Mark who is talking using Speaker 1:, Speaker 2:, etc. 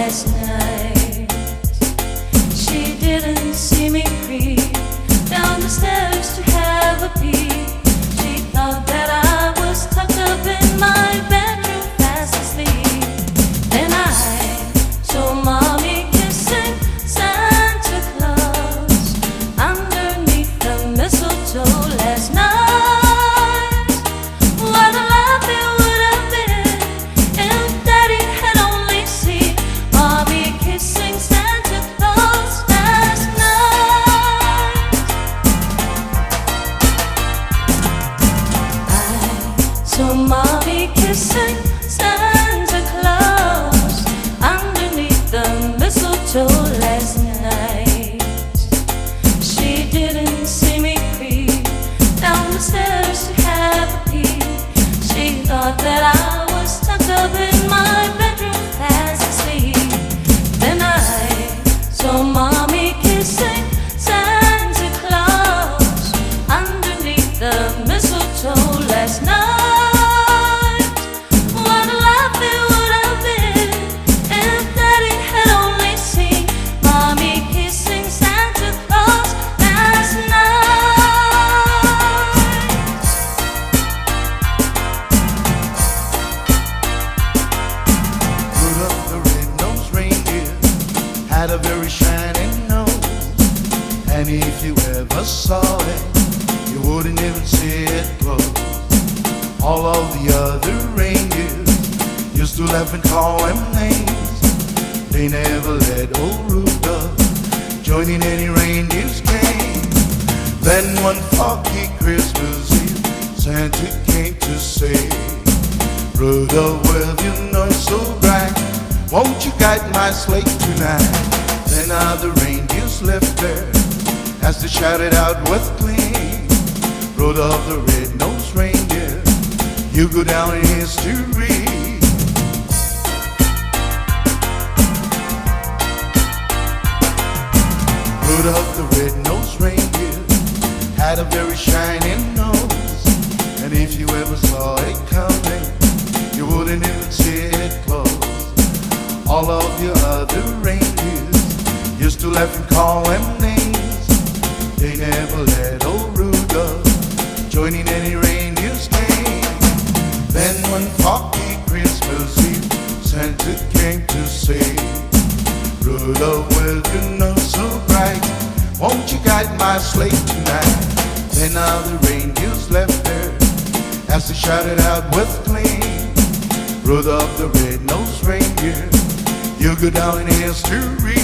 Speaker 1: last night. She didn't see me creep down the stairs to have a peek. She thought that I was tucked up in my bedroom fast asleep. Then I saw Mommy kissing Santa Claus underneath the mistletoe last night. What a laugh it would have been if Daddy had only seen Mommy kissing Santa Claus last night. I saw Mommy kissing Santa Claus underneath the mistletoe last night. She didn't see me creep down the stairs to have a peek. She thought that I was tucked up in my bedroom fast asleep. Then I saw Mommy kissing Santa Claus underneath the mistletoe last night. What a laugh it would have been if Daddy had only seen Mommy kissing Santa Claus last night.
Speaker 2: Rudolph the red-nosed reindeer had a very shining nose, and if you ever saw it, you wouldn't even see it close. All of the other reindeers used to laugh and call him names. They never let old Rudolph join in any reindeer's game. Then one foggy Christmas Eve, Santa came to say, Rudolph, well, you know it's so bright, won't you guide my sleigh tonight? Then other reindeers left there as they shouted out with glee, Rudolph the red-nosed reindeer, you go down in history. Rudolph the red-nosed reindeer had a very shining nose, and if you ever saw it coming, you wouldn't even see it close. All of your other reindeers used to laugh and call him names. They never let old Rudolph join in any reindeer's game. Then one foggy Christmas Eve, Santa came to say, Rudolph, well, you know so bright, won't you guide my sleigh tonight? Then other reindeers left there as they shouted out with glee, Rudolph the red-nosed reindeer, you go down in history.